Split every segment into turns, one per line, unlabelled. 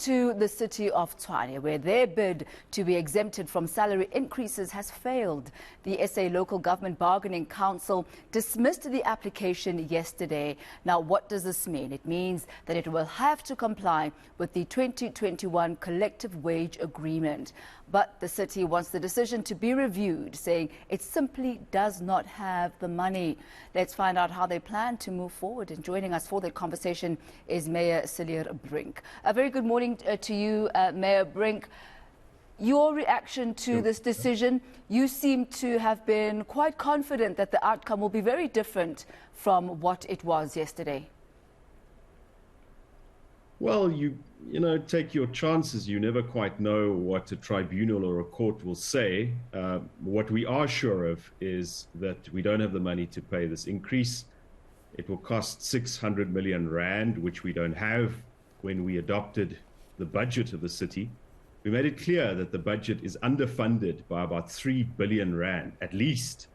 To the City of Tshwane, where their bid to be exempted from salary increases has failed. The SA Local Government Bargaining Council dismissed the application yesterday. Now, what does this mean? It means that it will have to comply with the 2021 collective wage agreement. But the city wants the decision to be reviewed, saying it simply does not have the money. Let's find out how they plan to move forward. And joining us for that conversation is Mayor Cilliers Brink. A very good morning to you, Mayor Brink. Your reaction to this decision, you seem to have been quite confident that the outcome will be very different from what it was yesterday.
Well, you know, take your chances. You never quite know what a tribunal or a court will say. What we are sure of is that we don't have the money to pay this increase. It will cost 600 million rand, which we don't have. When we adopted the budget of the city, we made it clear that the budget is underfunded by about 3 billion rand, at least,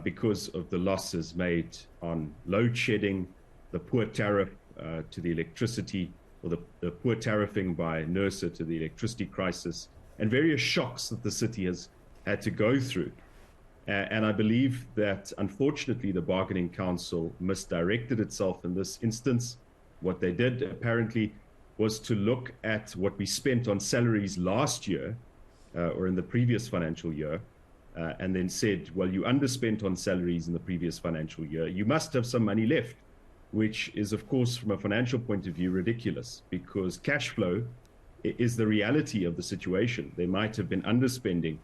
because of the losses made on load shedding, the poor tariff to the electricity, or the poor tariffing by NERSA to the electricity crisis, and various shocks that the city has had to go through. And I believe that, unfortunately, the Bargaining Council misdirected itself in this instance. What they did, apparently, was to look at what we spent on salaries last year, or in the previous financial year, and then said, well, you underspent on salaries in the previous financial year. You must have some money left, which is, of course, from a financial point of view, ridiculous, because cash flow is the reality of the situation. They might have been underspending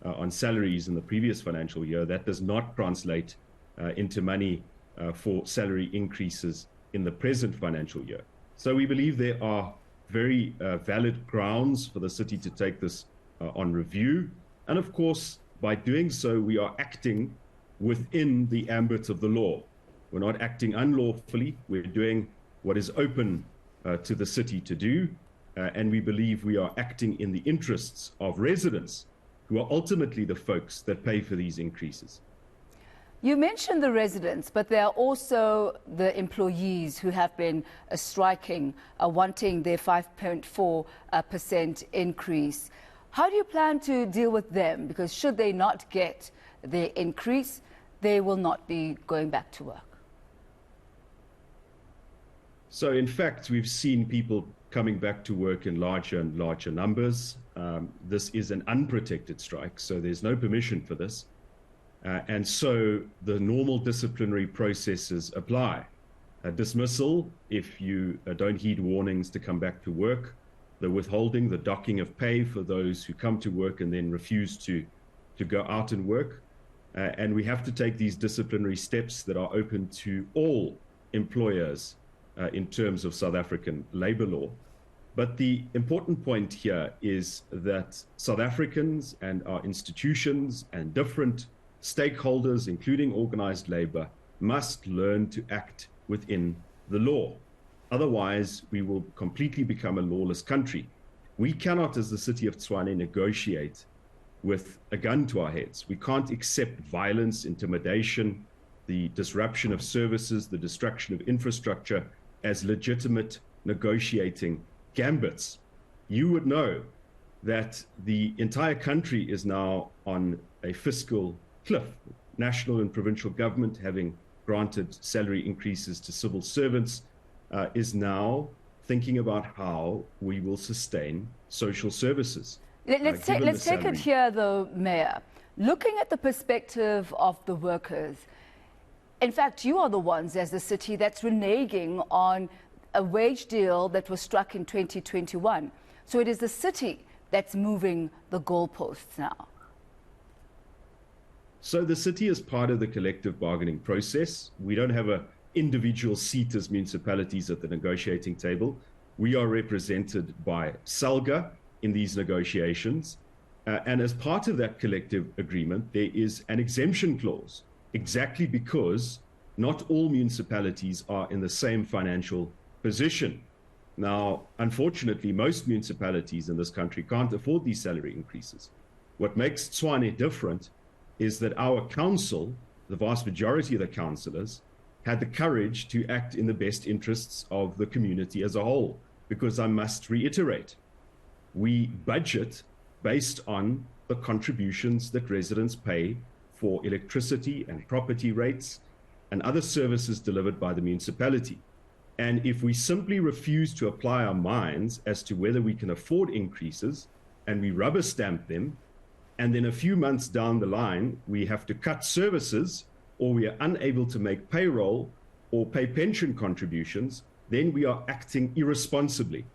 on salaries in the previous financial year. That does not translate into money for salary increases in the present financial year. So we believe there are very valid grounds for the city to take this on review. And of course, by doing so, we are acting within the ambit of the law. We're not acting unlawfully. We're doing what is open to the city to do. And we believe we are acting in the interests of residents, who are ultimately the folks that pay for these increases.
You mentioned the residents, but there are also the employees who have been striking, wanting their 5.4% increase. How do you plan to deal with them? Because should they not get their increase, they will not be going back to work.
So, in fact, we've seen people coming back to work in larger and larger numbers. This is an unprotected strike, so there's no permission for this. And so the normal disciplinary processes apply. A dismissal if you don't heed warnings to come back to work, the withholding, the docking of pay for those who come to work and then refuse to go out and work. And we have to take these disciplinary steps that are open to all employers in terms of South African labor law. But the important point here is that South Africans and our institutions and different stakeholders, including organized labor, must learn to act within the law. Otherwise, we will completely become a lawless country. We cannot, as the City of Tshwane, negotiate with a gun to our heads. We can't accept violence, intimidation, the disruption of services, the destruction of infrastructure as legitimate negotiating gambits. You would know that the entire country is now on a fiscal cliff. National and provincial government, having granted salary increases to civil servants, is now thinking about how we will sustain social services.
Let's take it here, though, Mayor. Looking at the perspective of the workers, in fact, you are the ones as the city that's reneging on a wage deal that was struck in 2021. So it is the city that's moving the goalposts now.
So the city is part of the collective bargaining process. We don't have an individual seat as municipalities at the negotiating table. We are represented by SALGA in these negotiations. And as part of that collective agreement, there is an exemption clause, exactly because not all municipalities are in the same financial position. Now, unfortunately, most municipalities in this country can't afford these salary increases. What makes Tshwane different is that our council, the vast majority of the councillors, had the courage to act in the best interests of the community as a whole. because I must reiterate, we budget based on the contributions that residents pay for electricity and property rates and other services delivered by the municipality. And if we simply refuse to apply our minds as to whether we can afford increases and we rubber stamp them, and then a few months down the line, we have to cut services or we are unable to make payroll or pay pension contributions, then we are acting irresponsibly.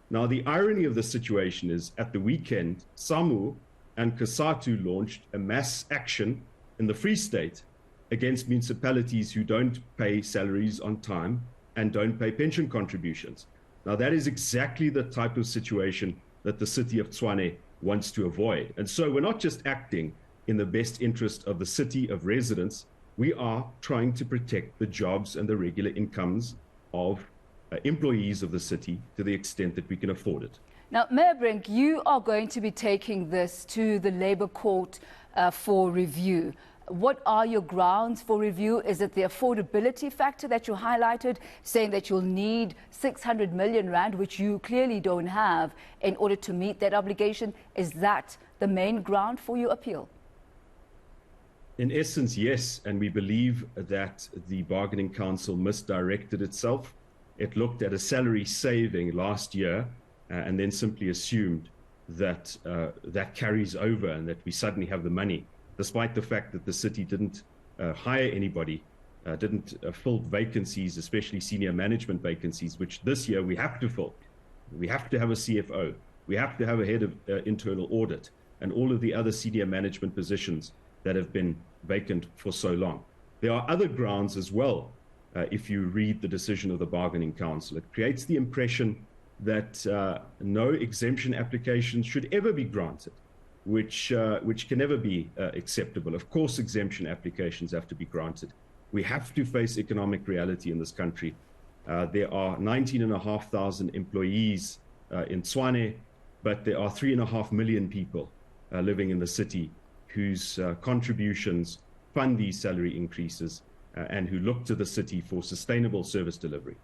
Now, the irony of the situation is at the weekend, SAMU and COSATU launched a mass action in the Free State against municipalities who don't pay salaries on time and don't pay pension contributions. Now, that is exactly the type of situation that the City of Tshwane wants to avoid. And so we're not just acting in the best interest of the city, of residents, we are trying to protect the jobs and the regular incomes of employees of the city to the extent that we can afford it.
Now, Mayor Brink, you are going to be taking this to the Labour Court for review. What are your grounds for review? Is it the affordability factor that you highlighted, saying that you'll need 600 million rand, which you clearly don't have, in order to meet that obligation? Is that the main ground for your appeal?
In essence, yes, and we believe that the Bargaining Council misdirected itself. It looked at a salary saving last year and then simply assumed that that carries over and that we suddenly have the money, despite the fact that the city didn't hire anybody, didn't fill vacancies, especially senior management vacancies, which this year we have to fill. We have to have a CFO. We have to have a head of internal audit and all of the other senior management positions that have been vacant for so long. There are other grounds as well. If you read the decision of the Bargaining Council, it creates the impression that no exemption applications should ever be granted, which can never be acceptable. Of course, exemption applications have to be granted. We have to face economic reality in this country. There are 19,500 employees in Tshwane, but there are 3.5 million people living in the city whose contributions fund these salary increases and who look to the city for sustainable service delivery.